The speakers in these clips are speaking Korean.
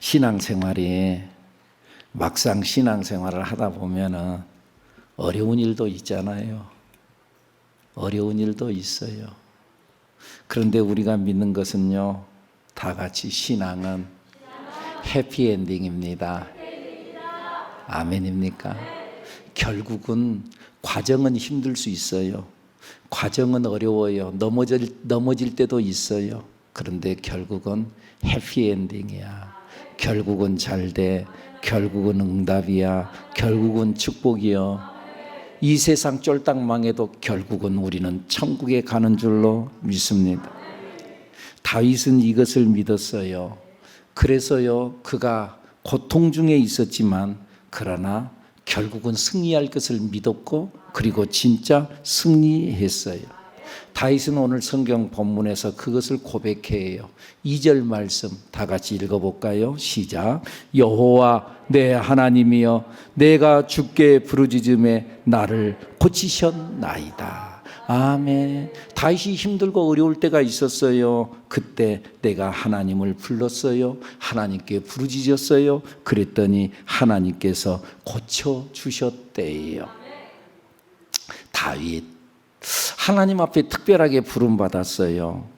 신앙생활이 막상 신앙생활을 하다 보면은 어려운 일도 있잖아요. 어려운 일도 있어요. 그런데 우리가 믿는 것은요, 다 같이 신앙은 해피엔딩입니다. 아멘입니까? 결국은 과정은 힘들 수 있어요. 과정은 어려워요. 넘어질 때도 있어요. 그런데 결국은 해피엔딩이야. 결국은 잘 돼. 결국은 응답이야. 결국은 축복이요. 이 세상 쫄딱 망해도 결국은 우리는 천국에 가는 줄로 믿습니다. 다윗은 이것을 믿었어요. 그래서요, 그가 고통 중에 있었지만 그러나 결국은 승리할 것을 믿었고 그리고 진짜 승리했어요. 다윗은 오늘 성경 본문에서 그것을 고백해요. 2절 말씀 다 같이 읽어볼까요? 시작. 여호와 내 하나님이여 내가 주께 부르짖음에 나를 고치셨나이다. 아멘. 다윗이 힘들고 어려울 때가 있었어요. 그때 내가 하나님을 불렀어요. 하나님께 부르짖었어요. 그랬더니 하나님께서 고쳐주셨대요. 다윗 하나님 앞에 특별하게 부름받았어요.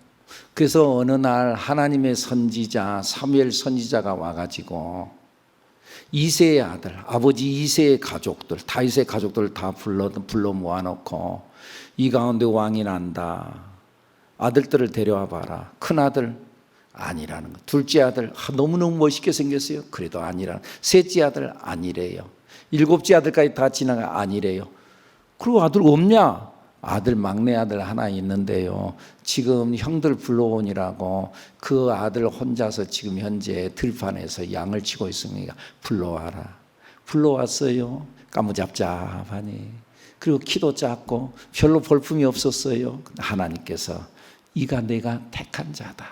그래서 어느 날 하나님의 선지자 사무엘 선지자가 와가지고 이새의 아들, 아버지 이새의 가족들, 다윗의 가족들 다 불러 모아놓고 이 가운데 왕이 난다. 아들들을 데려와 봐라. 큰 아들 아니라는 거. 둘째 아들 너무너무 멋있게 생겼어요. 그래도 아니라. 셋째 아들 아니래요. 일곱째 아들까지 다 지나가 아니래요. 그리고 아들 없냐? 아들 막내 아들 하나 있는데요. 지금 형들 불러오니라고 그 아들 혼자서 지금 현재 들판에서 양을 치고 있으니까 불러와라. 불러왔어요. 까무잡잡하니. 그리고 키도 작고 별로 볼품이 없었어요. 하나님께서 이가 내가 택한 자다.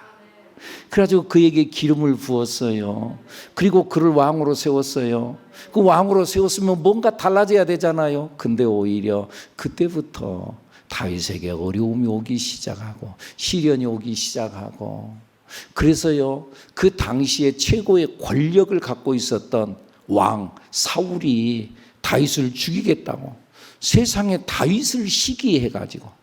그래가지고 그에게 기름을 부었어요. 그리고 그를 왕으로 세웠어요. 그 왕으로 세웠으면 뭔가 달라져야 되잖아요. 근데 오히려 그때부터 다윗에게 어려움이 오기 시작하고 시련이 오기 시작하고 그래서요 그 당시에 최고의 권력을 갖고 있었던 왕 사울이 다윗을 죽이겠다고 세상에 다윗을 시기해가지고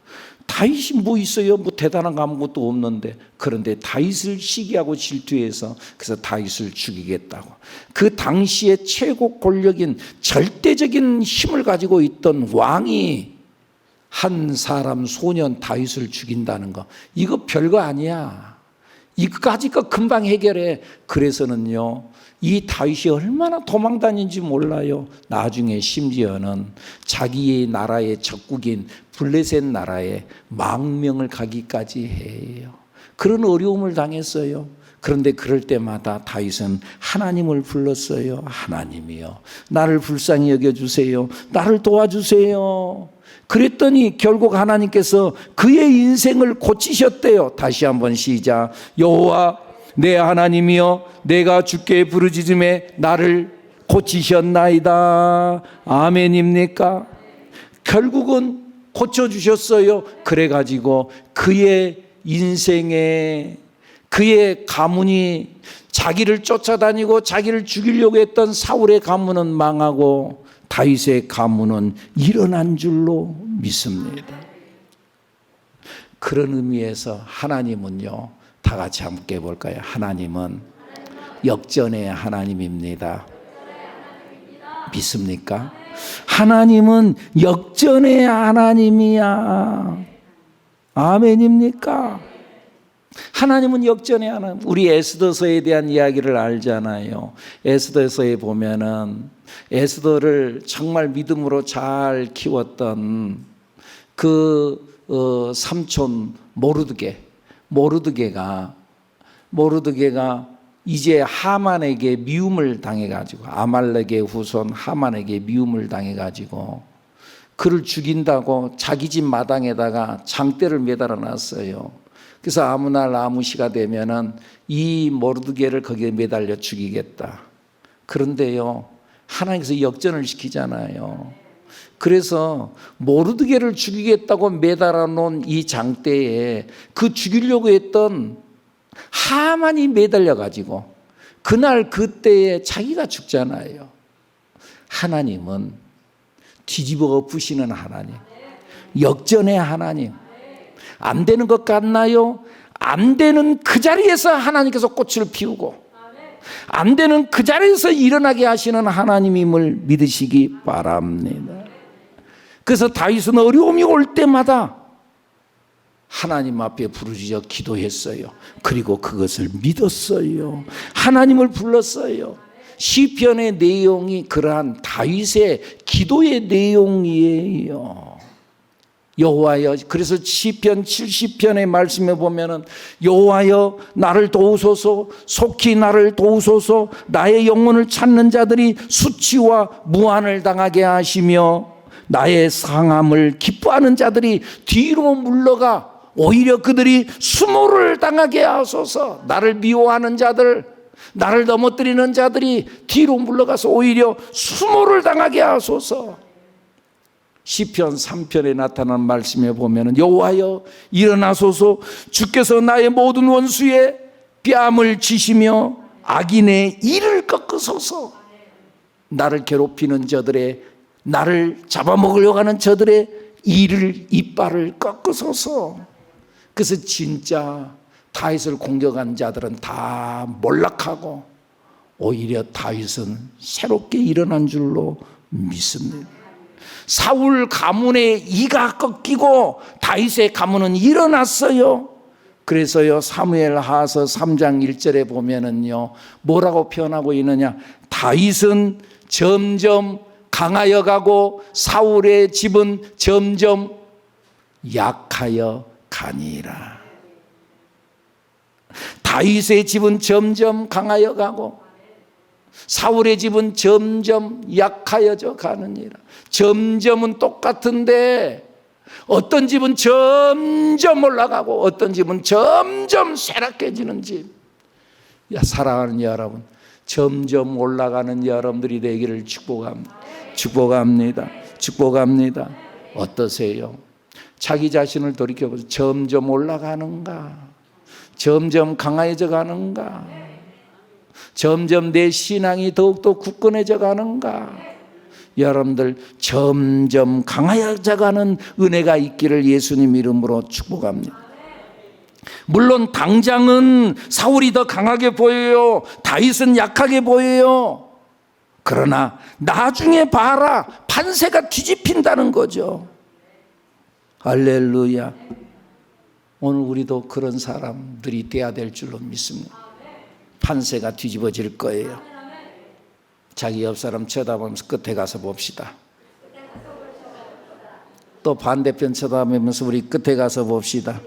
다윗이 뭐 있어요? 뭐 대단한 거 아무것도 없는데 그런데 다윗을 시기하고 질투해서 그래서 다윗을 죽이겠다고 그 당시에 최고 권력인 절대적인 힘을 가지고 있던 왕이 한 사람 소년 다윗을 죽인다는 거 이거 별거 아니야. 이거까지 거 금방 해결해. 그래서는요 이 다윗이 얼마나 도망다닌지 몰라요. 나중에 심지어는 자기의 나라의 적국인 블레셋 나라에 망명을 가기까지 해요. 그런 어려움을 당했어요. 그런데 그럴 때마다 다윗은 하나님을 불렀어요. 하나님이요 나를 불쌍히 여겨주세요. 나를 도와주세요. 그랬더니 결국 하나님께서 그의 인생을 고치셨대요. 다시 한번 시작. 여호와 내 하나님이여 내가 주께 부르짖음에 나를 고치셨나이다. 아멘입니까? 결국은 고쳐주셨어요. 그래가지고 그의 인생에 그의 가문이 자기를 쫓아다니고 자기를 죽이려고 했던 사울의 가문은 망하고 다윗의 가문은 일어난 줄로 믿습니다. 그런 의미에서 하나님은요 다 같이 함께 해볼까요? 하나님은 역전의 하나님입니다. 믿습니까? 하나님은 역전의 하나님이야. 아멘입니까? 하나님은 역전의 하나님. 우리 에스더서에 대한 이야기를 알잖아요. 에스더서에 보면은 에스더를 정말 믿음으로 잘 키웠던 그 삼촌 모르드게가 이제 하만에게 미움을 당해가지고 아말렉의 후손 하만에게 미움을 당해가지고 그를 죽인다고 자기 집 마당에다가 장대를 매달아 놨어요. 그래서 아무 날 아무 시가 되면은 이 모르드게를 거기에 매달려 죽이겠다. 그런데요 하나님께서 역전을 시키잖아요. 그래서 모르드게를 죽이겠다고 매달아 놓은 이 장대에 그 죽이려고 했던 하만이 매달려 가지고 그날 그때에 자기가 죽잖아요. 하나님은 뒤집어 엎으시는 하나님, 역전의 하나님. 안 되는 것 같나요? 안 되는 그 자리에서 하나님께서 꽃을 피우고 안 되는 그 자리에서 일어나게 하시는 하나님임을 믿으시기 바랍니다. 그래서 다윗은 어려움이 올 때마다 하나님 앞에 부르짖어 기도했어요. 그리고 그것을 믿었어요. 하나님을 불렀어요. 시편의 내용이 그러한 다윗의 기도의 내용이에요. 여호와여, 그래서 시편 70편의 말씀에 보면은 여호와여 나를 도우소서, 속히 나를 도우소서, 나의 영혼을 찾는 자들이 수치와 무한을 당하게 하시며 나의 상함을 기뻐하는 자들이 뒤로 물러가 오히려 그들이 수모를 당하게 하소서. 나를 미워하는 자들, 나를 넘어뜨리는 자들이 뒤로 물러가서 오히려 수모를 당하게 하소서. 시편 3편에 나타난 말씀에 보면 여호와여 일어나소서, 주께서 나의 모든 원수의 뺨을 치시며 악인의 이를 꺾으소서. 나를 괴롭히는 자들의, 나를 잡아먹으려고 하는 저들의 이빨을 꺾으소서. 그래서 진짜 다윗을 공격한 자들은 다 몰락하고 오히려 다윗은 새롭게 일어난 줄로 믿습니다. 사울 가문의 이가 꺾이고 다윗의 가문은 일어났어요. 그래서요 사무엘하서 3장 1절에 보면은요 뭐라고 표현하고 있느냐, 다윗은 점점 강하여 가고 사울의 집은 점점 약하여 가니라. 다윗의 집은 점점 강하여 가고 사울의 집은 점점 약하여져 가느니라. 점점은 똑같은데 어떤 집은 점점 올라가고 어떤 집은 점점 쇠락해지는 집. 사랑하는 여러분, 점점 올라가는 여러분들이 되기를 축복합니다. 축복합니다. 축복합니다. 어떠세요? 자기 자신을 돌이켜보세요. 점점 올라가는가? 점점 강해져 가는가? 점점 내 신앙이 더욱더 굳건해져 가는가? 여러분들 점점 강해져 가는 은혜가 있기를 예수님 이름으로 축복합니다. 물론 당장은 사울이 더 강하게 보여요. 다윗은 약하게 보여요. 그러나 나중에 봐라, 판세가 뒤집힌다는 거죠. 할렐루야. 오늘 우리도 그런 사람들이 돼야 될 줄로 믿습니다. 판세가 뒤집어질 거예요. 자기 옆 사람 쳐다보면서 끝에 가서 봅시다. 또 반대편 쳐다보면서 우리 끝에 가서 봅시다.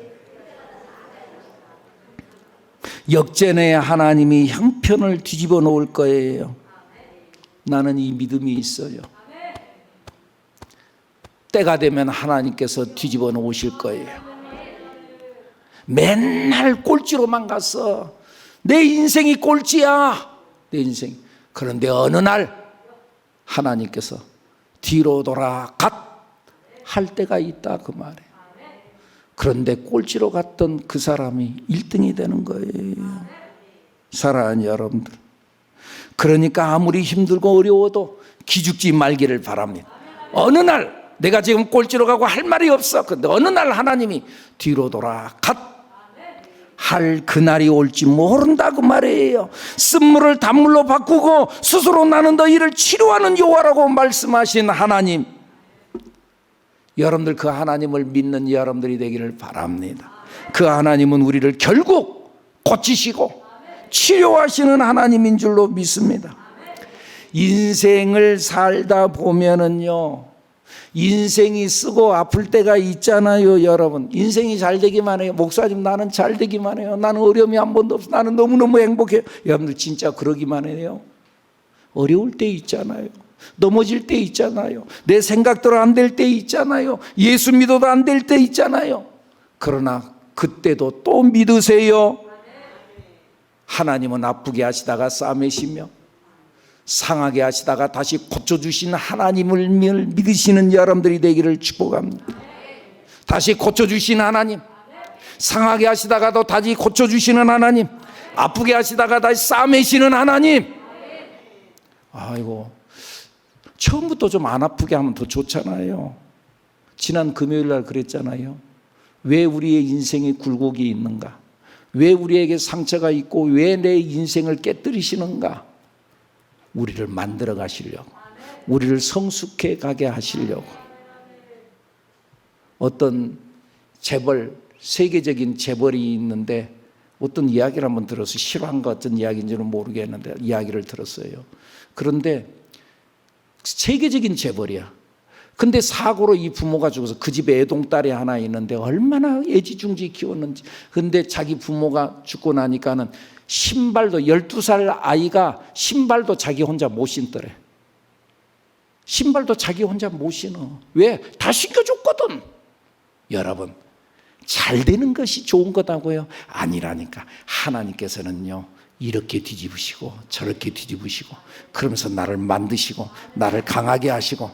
역전의 하나님이 형편을 뒤집어 놓을 거예요. 나는 이 믿음이 있어요. 때가 되면 하나님께서 뒤집어 놓으실 거예요. 맨날 꼴찌로만 갔어. 내 인생이 꼴찌야. 내 인생. 그런데 어느 날 하나님께서 뒤로 돌아 할 때가 있다 그 말이에요. 그런데 꼴찌로 갔던 그 사람이 1등이 되는 거예요. 사랑하는 여러분들, 그러니까 아무리 힘들고 어려워도 기죽지 말기를 바랍니다. 어느 날 내가 지금 꼴찌로 가고 할 말이 없어. 그런데 어느 날 하나님이 뒤로 돌아 할 그날이 올지 모른다 그 말이에요. 쓴물을 단물로 바꾸고 스스로 나는 너희를 치료하는 여호와라고 말씀하신 하나님, 여러분들 그 하나님을 믿는 여러분들이 되기를 바랍니다. 그 하나님은 우리를 결국 고치시고 치료하시는 하나님인 줄로 믿습니다. 인생을 살다 보면은요, 인생이 쓰고 아플 때가 있잖아요. 여러분, 인생이 잘 되기만 해요. 목사님, 나는 잘 되기만 해요. 나는 어려움이 한 번도 없어. 나는 너무너무 행복해요. 여러분들 진짜 그러기만 해요. 어려울 때 있잖아요. 넘어질 때 있잖아요. 내 생각대로 안 될 때 있잖아요. 예수 믿어도 안 될 때 있잖아요. 그러나 그때도 또 믿으세요. 하나님은 아프게 하시다가 싸매시며 상하게 하시다가 다시 고쳐주시는 하나님을 믿으시는 여러분들이 되기를 축복합니다. 다시 고쳐주시는 하나님, 상하게 하시다가도 다시 고쳐주시는 하나님, 아프게 하시다가 다시 싸매시는 하나님. 아이고, 처음부터 좀 안 아프게 하면 더 좋잖아요. 지난 금요일 날 그랬잖아요. 왜 우리의 인생에 굴곡이 있는가? 왜 우리에게 상처가 있고 왜 내 인생을 깨뜨리시는가? 우리를 만들어 가시려고, 우리를 성숙해 가게 하시려고. 어떤 재벌, 세계적인 재벌이 있는데 어떤 이야기를 한번 들어서 실화인가 어떤 이야기인지는 모르겠는데 이야기를 들었어요. 그런데 세계적인 재벌이야. 근데 사고로 이 부모가 죽어서 그 집에 애동딸이 하나 있는데 얼마나 애지중지 키웠는지. 근데 자기 부모가 죽고 나니까는 신발도 12살 아이가 신발도 자기 혼자 못 신더래. 신발도 자기 혼자 못 신어. 왜? 다 신겨줬거든. 여러분, 잘 되는 것이 좋은 거다고요? 아니라니까. 하나님께서는요, 이렇게 뒤집으시고 저렇게 뒤집으시고 그러면서 나를 만드시고 나를 강하게 하시고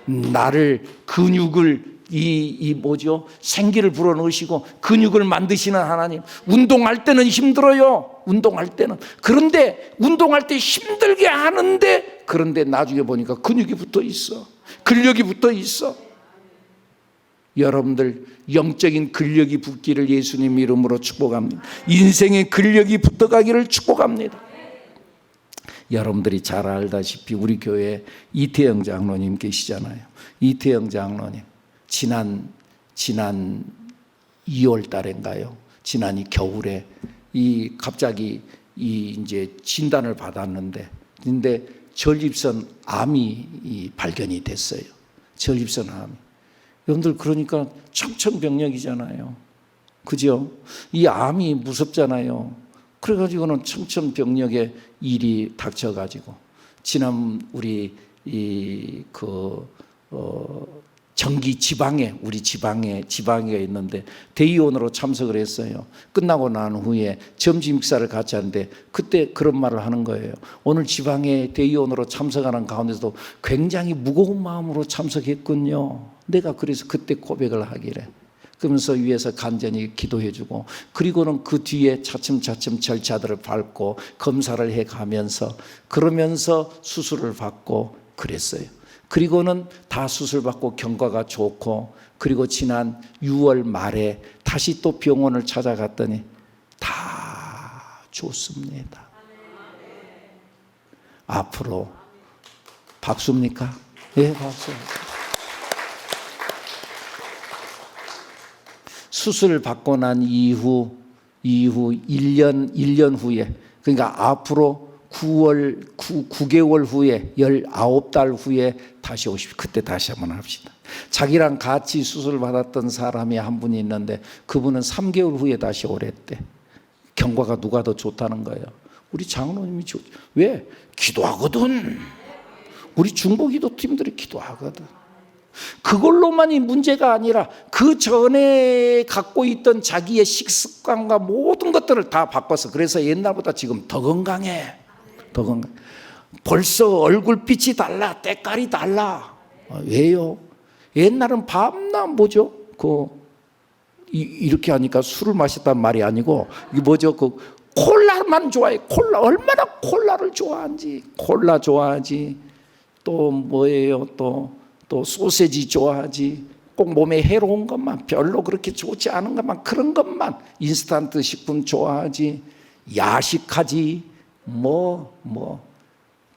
나를 근육을 생기를 불어넣으시고 근육을 만드시는 하나님. 운동할 때는 힘들어요. 운동할 때는. 그런데 운동할 때 힘들게 하는데 그런데 나중에 보니까 근육이 붙어 있어. 근력이 붙어 있어. 여러분들 영적인 근력이 붙기를 예수님 이름으로 축복합니다. 인생의 근력이 붙어가기를 축복합니다. 여러분들이 잘 알다시피 우리 교회에 이태영 장로님 계시잖아요. 이태영 장로님 지난 2월 달인가요? 지난 이 겨울에 갑자기 이제 진단을 받았는데, 근데 전립선 암이 발견이 됐어요. 전립선 암이. 여러분들 그러니까 청천벽력이잖아요. 그죠? 이 암이 무섭잖아요. 그래가지고는 청천벽력에 일이 닥쳐가지고 지난 우리 정기 지방에 우리 지방에 있는데 대의원으로 참석을 했어요. 끝나고 난 후에 점심 식사를 같이 하는데 그때 그런 말을 하는 거예요. 오늘 지방에 대의원으로 참석하는 가운데서도 굉장히 무거운 마음으로 참석했군요. 내가 그래서 그때 고백을 하기래. 그러면서 위에서 간절히 기도해주고, 그리고는 그 뒤에 차츰차츰 절차들을 밟고 검사를 해가면서 그러면서 수술을 받고 그랬어요. 그리고는 다 수술받고 경과가 좋고, 그리고 지난 6월 말에 다시 또 병원을 찾아갔더니 다 좋습니다. 앞으로 박수입니까? 네, 박수. 수술 받고 난 이후 1년 후에, 그러니까 앞으로 9개월 후에 19달 후에 다시 오십시오. 그때 다시 한번 합시다. 자기랑 같이 수술 받았던 사람이 한 분이 있는데 그분은 3개월 후에 다시 오랬대. 경과가 누가 더 좋다는 거예요? 우리 장로님이 좋죠. 왜? 기도하거든. 우리 중보기도 팀들이 기도하거든. 그걸로만이 문제가 아니라 그 전에 갖고 있던 자기의 식습관과 모든 것들을 다 바꿔서, 그래서 옛날보다 지금 더 건강해. 더 건강. 벌써 얼굴빛이 달라, 때깔이 달라. 왜요? 옛날은 밤낮 뭐죠? 이렇게 하니까 술을 마셨단 말이 아니고 이게 뭐죠? 콜라만 좋아해. 콜라. 얼마나 콜라를 좋아하는지. 콜라 좋아하지. 또 뭐예요? 또 소세지 좋아하지. 꼭 몸에 해로운 것만, 별로 그렇게 좋지 않은 것만, 그런 것만, 인스턴트 식품 좋아하지. 야식하지.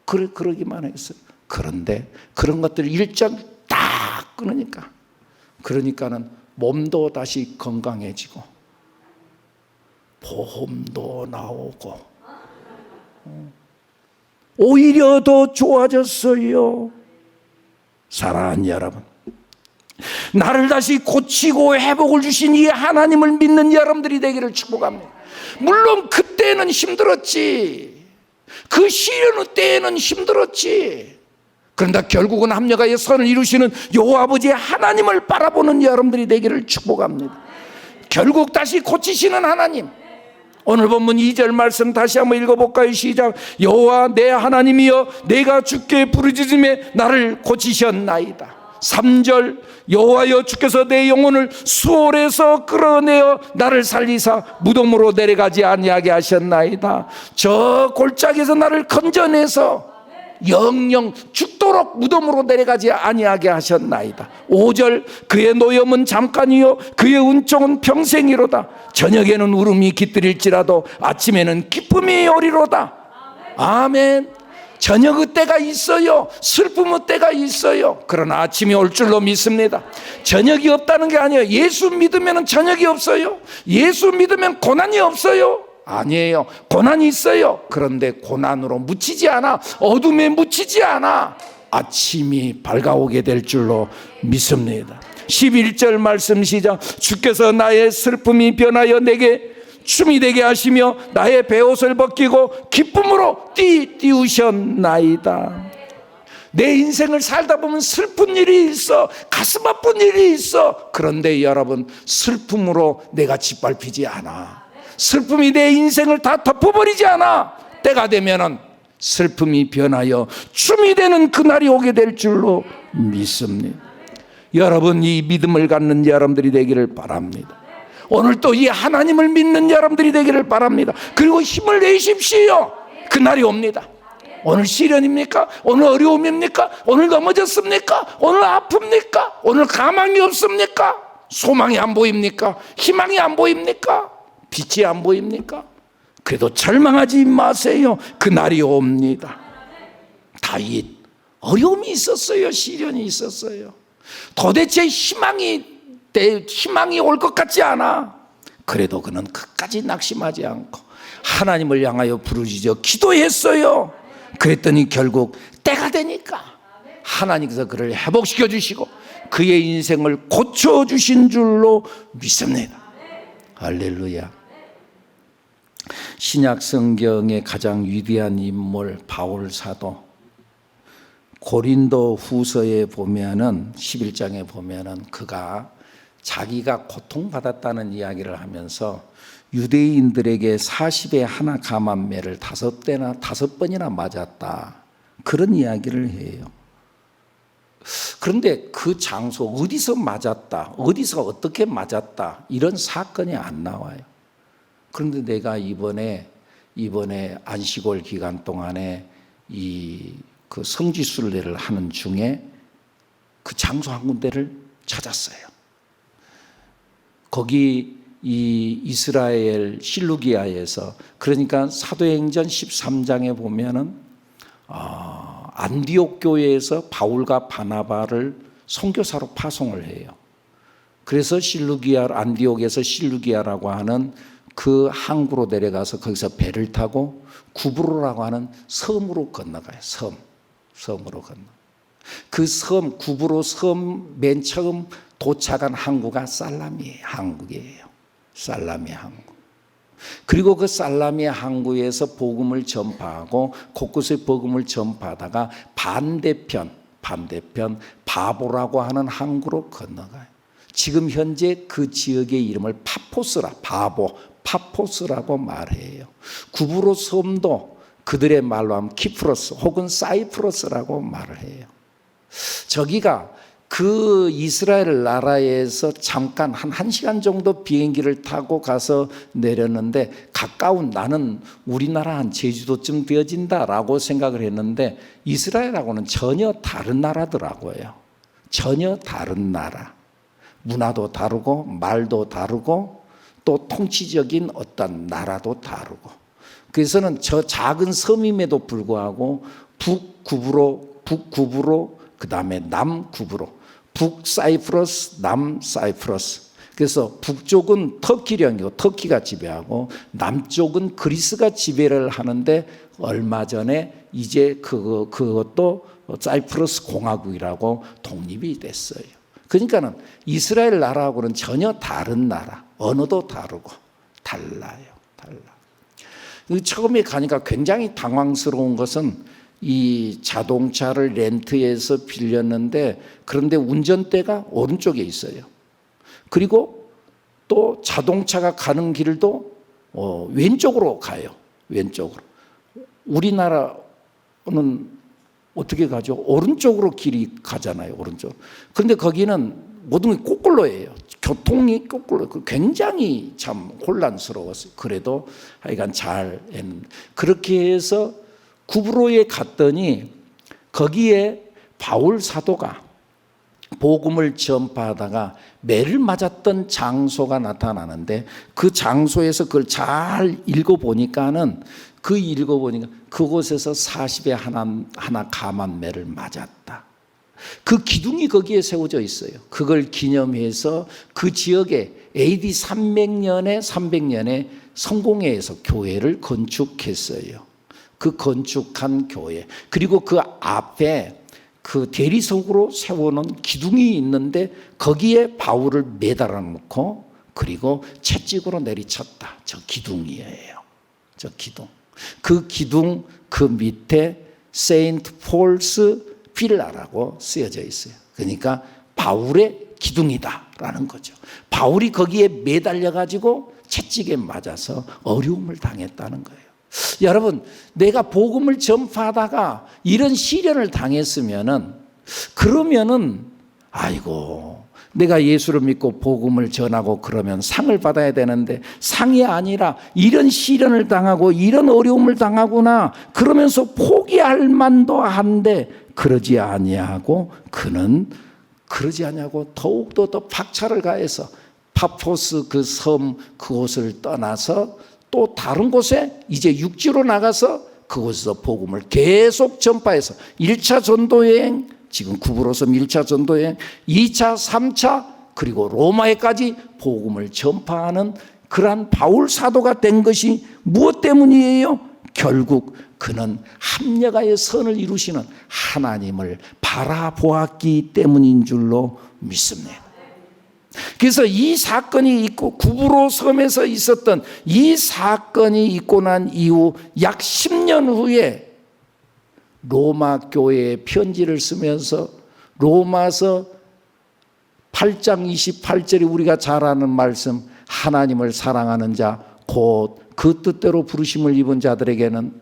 그러기만 했어요. 그런데 그런 것들 일정 딱 그러니까는 몸도 다시 건강해지고 보험도 나오고 오히려 더 좋아졌어요. 사랑하는 여러분, 나를 다시 고치고 회복을 주신 이 하나님을 믿는 여러분들이 되기를 축복합니다. 물론 그때는 힘들었지. 그 시련의 때에는 힘들었지. 그런데 결국은 합력하여 선을 이루시는 여호와 아버지 하나님을 바라보는 여러분들이 되기를 축복합니다. 결국 다시 고치시는 하나님. 오늘 본문 2절 말씀 다시 한번 읽어볼까요? 시작. 여호와 내 하나님이여, 내가 주께 부르짖음에 나를 고치셨나이다. 3절 여호와여 주께서 내 영혼을 수월에서 끌어내어 나를 살리사 무덤으로 내려가지 아니하게 하셨나이다. 저 골짜기에서 나를 건져내서 영영 죽도록 무덤으로 내려가지 아니하게 하셨나이다. 5절 그의 노염은 잠깐이요 그의 은총은 평생이로다. 저녁에는 울음이 깃들일지라도 아침에는 기쁨이 오리로다. 아멘. 저녁의 때가 있어요. 슬픔의 때가 있어요. 그러나 아침이 올 줄로 믿습니다. 저녁이 없다는 게 아니에요. 예수 믿으면 저녁이 없어요. 예수 믿으면 고난이 없어요. 아니에요. 고난이 있어요. 그런데 고난으로 묻히지 않아. 어둠에 묻히지 않아. 아침이 밝아오게 될 줄로 믿습니다. 11절 말씀 시작. 주께서 나의 슬픔이 변하여 내게 춤이 되게 하시며 나의 베옷을 벗기고 기쁨으로 띄우셨나이다. 내 인생을 살다 보면 슬픈 일이 있어. 가슴 아픈 일이 있어. 그런데 여러분, 슬픔으로 내가 짓밟히지 않아. 슬픔이 내 인생을 다 덮어버리지 않아. 때가 되면은 슬픔이 변하여 춤이 되는 그날이 오게 될 줄로 믿습니다. 여러분, 이 믿음을 갖는 여러분들이 되기를 바랍니다. 오늘 또 이 하나님을 믿는 여러분들이 되기를 바랍니다. 그리고 힘을 내십시오. 그날이 옵니다. 오늘 시련입니까? 오늘 어려움입니까? 오늘 넘어졌습니까? 오늘 아픕니까? 오늘 가망이 없습니까? 소망이 안 보입니까? 희망이 안 보입니까? 빛이 안 보입니까? 그래도 절망하지 마세요. 그날이 옵니다. 다윗 어려움이 있었어요. 시련이 있었어요. 도대체 희망이 올 것 같지 않아. 그래도 그는 끝까지 낙심하지 않고 하나님을 향하여 부르짖어 기도했어요. 그랬더니 결국 때가 되니까 하나님께서 그를 회복시켜 주시고 그의 인생을 고쳐주신 줄로 믿습니다. 할렐루야. 신약 성경의 가장 위대한 인물 바울 사도, 고린도 후서에 보면은 11장에 보면은 그가 자기가 고통받았다는 이야기를 하면서 유대인들에게 40에 하나 감한매를 5번이나 맞았다. 그런 이야기를 해요. 그런데 그 장소, 어디서 맞았다, 어디서 어떻게 맞았다, 이런 사건이 안 나와요. 그런데 내가 이번에 안식월 기간 동안에 그 성지순례를 하는 중에 그 장소 한 군데를 찾았어요. 거기 이 이스라엘 실루기아에서, 그러니까 사도행전 13장에 보면은 안디옥 교회에서 바울과 바나바를 선교사로 파송을 해요. 그래서 안디옥에서 실루기아라고 하는 그 항구로 내려가서 거기서 배를 타고 구브로라고 하는 섬으로 건너가요. 섬으로 건너. 그 섬, 구브로 섬 맨 처음 도착한 항구가 살라미 항구예요. 살라미 항구. 그리고 그 살라미 항구에서 복음을 전파하고 곳곳에 복음을 전파하다가 반대편 바보라고 하는 항구로 건너가요. 지금 현재 그 지역의 이름을 파포스라고 말해요. 구브로 섬도 그들의 말로 하면 키프로스 혹은 사이프러스라고 말을 해요. 저기가 그 이스라엘 나라에서 잠깐 한 1시간 정도 비행기를 타고 가서 내렸는데, 가까운, 나는 우리나라 한 제주도쯤 되어진다라고 생각을 했는데 이스라엘하고는 전혀 다른 나라더라고요. 전혀 다른 나라. 문화도 다르고 말도 다르고 또 통치적인 어떤 나라도 다르고. 그래서는 저 작은 섬임에도 불구하고 북구브로 그 다음에 남구브로, 북사이프러스, 남사이프러스. 그래서 북쪽은 터키령이고 터키가 지배하고 남쪽은 그리스가 지배를 하는데, 얼마 전에 이제 그것도 사이프러스 공화국이라고 독립이 됐어요. 그러니까는 이스라엘 나라하고는 전혀 다른 나라, 언어도 다르고 달라요. 처음에 가니까 굉장히 당황스러운 것은 이 자동차를 렌트해서 빌렸는데, 그런데 운전대가 오른쪽에 있어요. 그리고 또 자동차가 가는 길도 왼쪽으로 가요. 왼쪽으로. 우리나라는 어떻게 가죠? 오른쪽으로 길이 가잖아요. 오른쪽. 그런데 거기는 모든 게 거꾸로예요. 교통이 거꾸로. 굉장히 참 혼란스러웠어요. 그래도 하여간 잘 했는데. 그렇게 해서 구브로에 갔더니 거기에 바울 사도가 복음을 전파하다가 매를 맞았던 장소가 나타나는데, 그 장소에서 그걸 잘 읽어보니까 그곳에서 40에 하나 감한 매를 맞았다. 그 기둥이 거기에 세워져 있어요. 그걸 기념해서 그 지역에 AD 300년에 성공회에서 교회를 건축했어요. 그 건축한 교회, 그리고 그 앞에 그 대리석으로 세워놓은 기둥이 있는데 거기에 바울을 매달아 놓고 그리고 채찍으로 내리쳤다. 저 기둥이에요. 저 기둥. 그 기둥 그 밑에 세인트 폴스 빌라라고 쓰여져 있어요. 그러니까 바울의 기둥이다라는 거죠. 바울이 거기에 매달려 가지고 채찍에 맞아서 어려움을 당했다는 거예요. 여러분, 내가 복음을 전파하다가 이런 시련을 당했으면은, 그러면은 아이고, 내가 예수를 믿고 복음을 전하고 그러면 상을 받아야 되는데 상이 아니라 이런 시련을 당하고 이런 어려움을 당하구나 그러면서 포기할 만도 한데, 그러지 아니하고 그는 그러지 아니하고 더욱더 더 박차를 가해서 파포스 그 섬 그곳을 떠나서 또 다른 곳에 이제 육지로 나가서 그곳에서 복음을 계속 전파해서 1차 전도여행, 지금 구브로섬 1차 전도여행, 2차, 3차, 그리고 로마에까지 복음을 전파하는 그러한 바울 사도가 된 것이 무엇 때문이에요? 결국 그는 합력하여 선을 이루시는 하나님을 바라보았기 때문인 줄로 믿습니다. 그래서 이 사건이 있고, 구브로 섬에서 있었던 이 사건이 있고 난 이후 약 10년 후에 로마 교회에 편지를 쓰면서 로마서 8장 28절에 우리가 잘 아는 말씀, 하나님을 사랑하는 자 곧 그 뜻대로 부르심을 입은 자들에게는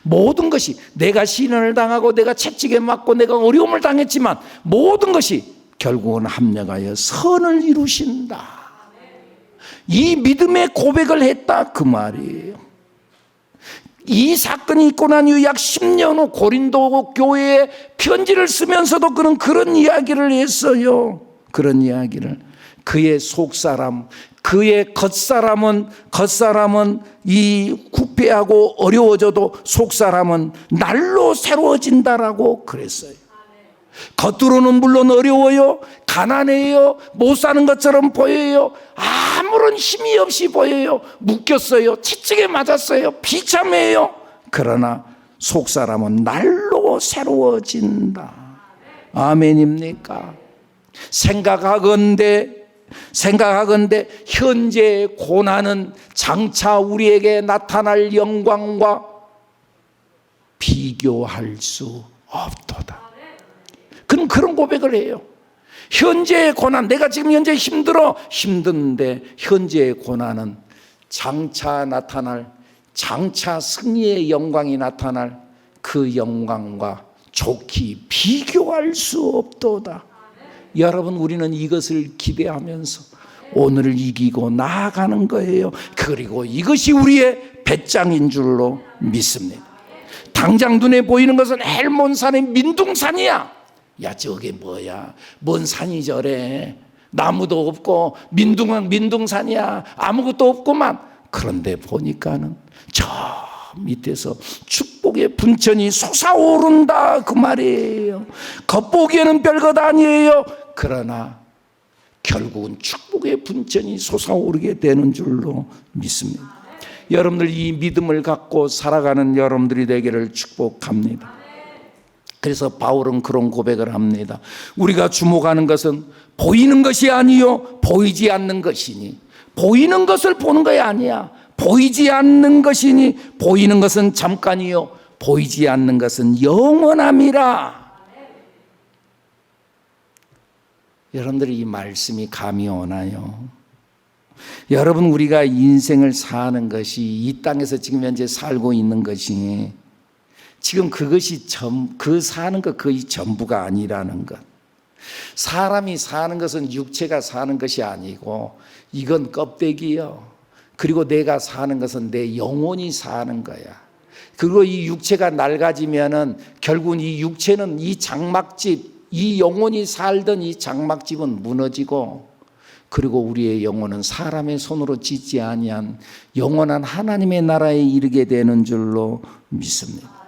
모든 것이, 내가 시련을 당하고 내가 채찍에 맞고 내가 어려움을 당했지만 모든 것이 결국은 합력하여 선을 이루신다. 이 믿음의 고백을 했다 그 말이에요. 이 사건이 있고 난 이후 약 10년 후 고린도 교회에 편지를 쓰면서도 그는 그런 이야기를 했어요. 그런 이야기를. 그의 속사람, 그의 겉사람은 이 구패하고 어려워져도 속사람은 날로 새로워진다라고 그랬어요. 겉으로는 물론 어려워요, 가난해요, 못 사는 것처럼 보여요, 아무런 힘이 없이 보여요, 묶였어요, 채찍에 맞았어요, 비참해요. 그러나 속사람은 날로 새로워진다. 아멘입니까? 생각하건대 현재의 고난은 장차 우리에게 나타날 영광과 비교할 수 없도다. 그럼 그런 고백을 해요. 현재의 고난, 내가 지금 현재 힘든데 현재의 고난은 장차 승리의 영광이 나타날 그 영광과 좋게 비교할 수 없도다. 여러분, 우리는 이것을 기대하면서 오늘을 이기고 나아가는 거예요. 그리고 이것이 우리의 배짱인 줄로 믿습니다. 당장 눈에 보이는 것은 헬몬산의 민둥산이야. 야, 저게 뭐야? 뭔 산이 저래? 나무도 없고 민둥산이야. 아무것도 없구만. 그런데 보니까는 저 밑에서 축복의 분천이 솟아오른다 그 말이에요. 겉보기에는 별것 아니에요. 그러나 결국은 축복의 분천이 솟아오르게 되는 줄로 믿습니다. 여러분들, 이 믿음을 갖고 살아가는 여러분들이 되기를 축복합니다. 그래서 바울은 그런 고백을 합니다. 우리가 주목하는 것은 보이는 것이 아니요 보이지 않는 것이니. 보이는 것을 보는 것이 아니야. 보이지 않는 것이니. 보이는 것은 잠깐이요 보이지 않는 것은 영원함이라. 여러분들이 이 말씀이 감이 오나요? 여러분, 우리가 인생을 사는 것이, 이 땅에서 지금 현재 살고 있는 것이 지금 그것이 그 사는 것 거의 전부가 아니라는 것. 사람이 사는 것은 육체가 사는 것이 아니고 이건 껍데기요. 그리고 내가 사는 것은 내 영혼이 사는 거야. 그리고 이 육체가 낡아지면은 결국은 이 육체는 이 장막집, 이 영혼이 살던 이 장막집은 무너지고, 그리고 우리의 영혼은 사람의 손으로 짓지 아니한 영원한 하나님의 나라에 이르게 되는 줄로 믿습니다.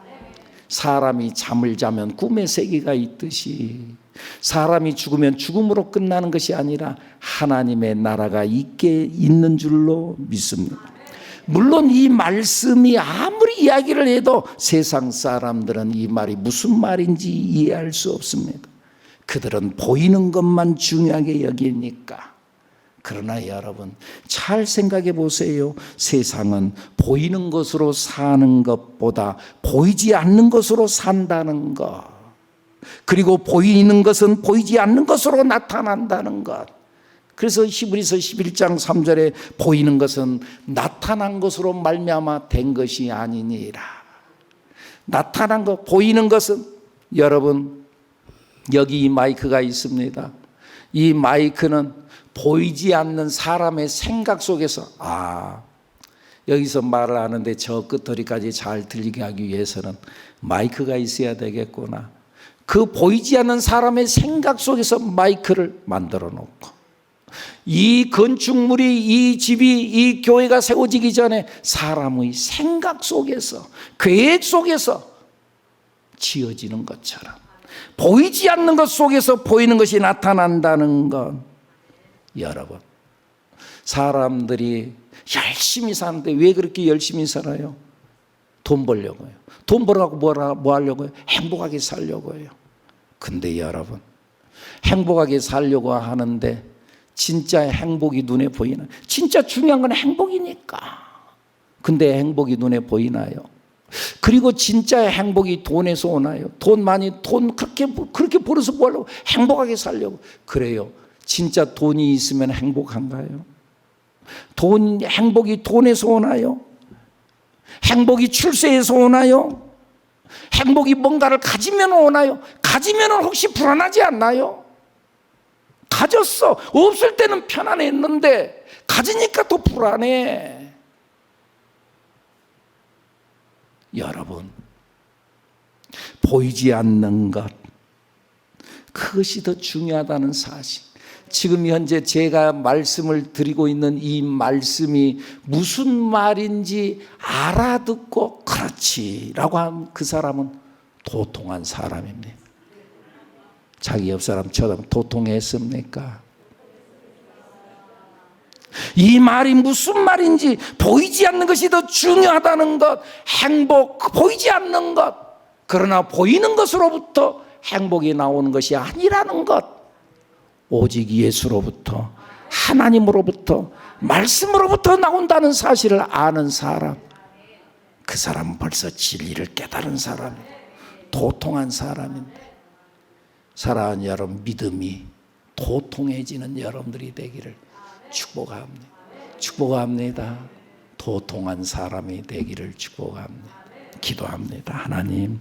사람이 잠을 자면 꿈의 세계가 있듯이 사람이 죽으면 죽음으로 끝나는 것이 아니라 하나님의 나라가 있는 줄로 믿습니다. 물론 이 말씀이 아무리 이야기를 해도 세상 사람들은 이 말이 무슨 말인지 이해할 수 없습니다. 그들은 보이는 것만 중요하게 여기니까. 그러나 여러분 잘 생각해 보세요. 세상은 보이는 것으로 사는 것보다 보이지 않는 것으로 산다는 것, 그리고 보이는 것은 보이지 않는 것으로 나타난다는 것. 그래서 히브리서 11장 3절에 보이는 것은 나타난 것으로 말미암아 된 것이 아니니라. 나타난 것, 보이는 것은, 여러분 여기 이 마이크가 있습니다. 이 마이크는 보이지 않는 사람의 생각 속에서 여기서 말을 하는데 저 끝머리까지 잘 들리게 하기 위해서는 마이크가 있어야 되겠구나. 그 보이지 않는 사람의 생각 속에서 마이크를 만들어 놓고, 이 건축물이, 이 집이, 이 교회가 세워지기 전에 사람의 생각 속에서, 계획 속에서 지어지는 것처럼 보이지 않는 것 속에서 보이는 것이 나타난다는 것. 여러분, 사람들이 열심히 사는데 왜 그렇게 열심히 살아요? 돈 벌려고요. 돈 벌라고 뭐 하려고요? 행복하게 살려고요. 근데 여러분, 행복하게 살려고 하는데 진짜 행복이 눈에 보이나요? 진짜 중요한 건 행복이니까. 근데 행복이 눈에 보이나요? 그리고 진짜 행복이 돈에서 오나요? 돈 그렇게 벌어서 뭐 하려고? 행복하게 살려고. 그래요. 진짜 돈이 있으면 행복한가요? 행복이 돈에서 오나요? 행복이 출세에서 오나요? 행복이 뭔가를 가지면 오나요? 가지면 혹시 불안하지 않나요? 가졌어. 없을 때는 편안했는데 가지니까 더 불안해. 여러분, 보이지 않는 것, 그것이 더 중요하다는 사실. 지금 현재 제가 말씀을 드리고 있는 이 말씀이 무슨 말인지 알아듣고 그렇지라고 한 그 사람은 도통한 사람입니다. 자기 옆 사람 쳐다보면 도통했습니까? 이 말이 무슨 말인지 보이지 않는 것이 더 중요하다는 것, 행복, 보이지 않는 것. 그러나 보이는 것으로부터 행복이 나오는 것이 아니라는 것. 오직 예수로부터, 하나님으로부터, 말씀으로부터 나온다는 사실을 아는 사람, 그 사람은 벌써 진리를 깨달은 사람이에요. 도통한 사람인데, 사랑하는 여러분, 믿음이 도통해지는 여러분들이 되기를 축복합니다. 축복합니다. 도통한 사람이 되기를 축복합니다. 기도합니다. 하나님,